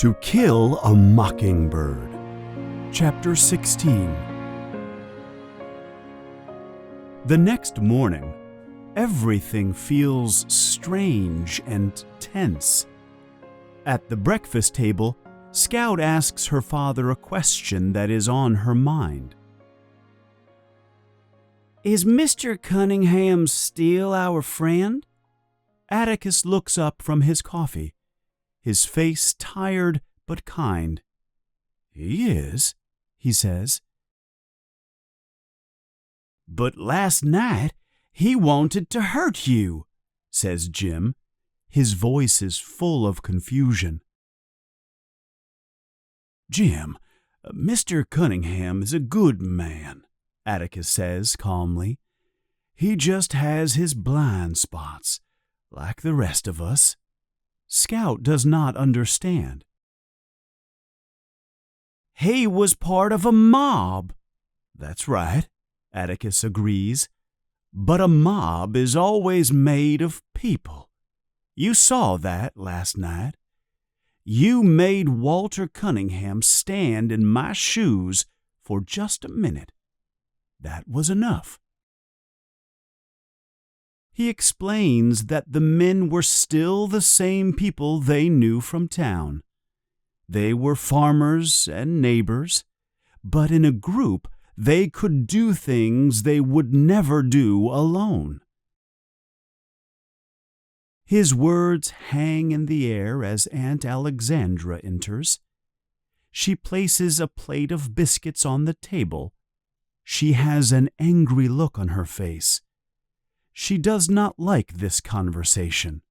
To Kill a Mockingbird. Chapter 16. The next morning, everything feels strange and tense. At the breakfast table, Scout asks her father a question that is on her mind. Is Mr. Cunningham still our friend? Atticus looks up from his coffee, his face tired but kind. "He is," he says. "But last night he wanted to hurt you," says Jim. His voice is full of confusion. "Jim, Mr. Cunningham is a good man," Atticus says calmly. "He just has his blind spots, like the rest of us." Scout does not understand. "He was part of a mob." "That's right," Atticus agrees. "But a mob is always made of people. You saw that last night. You made Walter Cunningham stand in my shoes for just a minute. That was enough." He explains that the men were still the same people they knew from town. They were farmers and neighbors, but in a group they could do things they would never do alone. His words hang in the air as Aunt Alexandra enters. She places a plate of biscuits on the table. She has an angry look on her face. She does not like this conversation.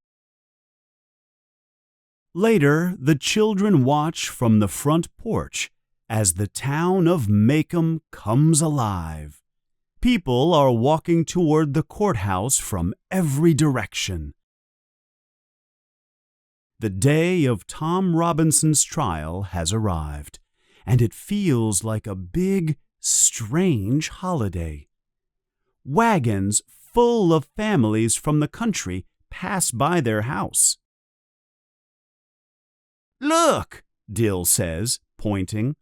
Later, the children watch from the front porch as the town of Maycomb comes alive. People are walking toward the courthouse from every direction. The day of Tom Robinson's trial has arrived, and it feels like a big, strange holiday. Wagons full of families from the country pass by their house. "Look," Dill says, pointing.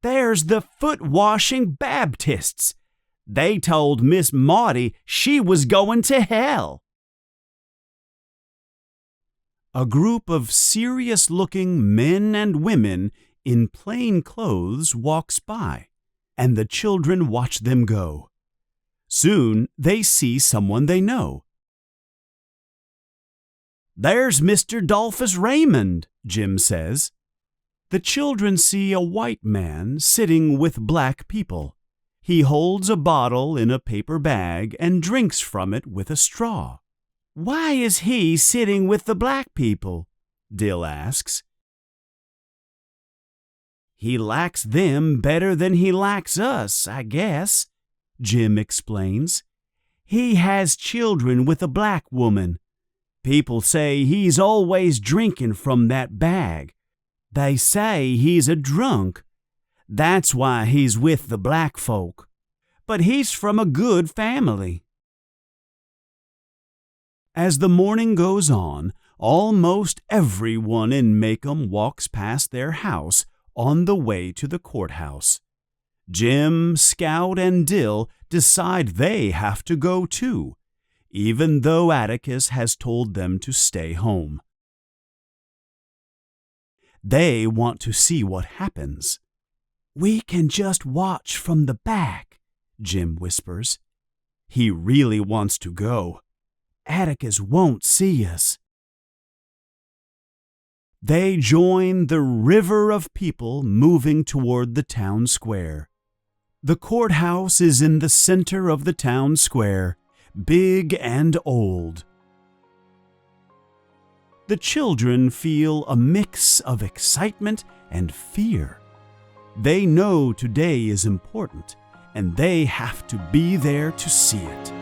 "There's the foot-washing Baptists. They told Miss Maudie she was going to hell." A group of serious-looking men and women in plain clothes walks by, and the children watch them go. Soon they see someone they know. "There's Mr. Dolphus Raymond," Jim says. The children see a white man sitting with black people. He holds a bottle in a paper bag and drinks from it with a straw. "Why is he sitting with the black people?" Dill asks. "He likes them better than he likes us, I guess," Jim explains. "He has children with a black woman. People say he's always drinking from that bag. They say he's a drunk. That's why he's with the black folk. But he's from a good family." As the morning goes on, almost everyone in Maycomb walks past their house on the way to the courthouse. Jim, Scout, and Dill decide they have to go too, even though Atticus has told them to stay home. They want to see what happens. "We can just watch from the back," Jim whispers. He really wants to go. "Atticus won't see us." They join the river of people moving toward the town square. The courthouse is in the center of the town square, big and old. The children feel a mix of excitement and fear. They know today is important, and they have to be there to see it.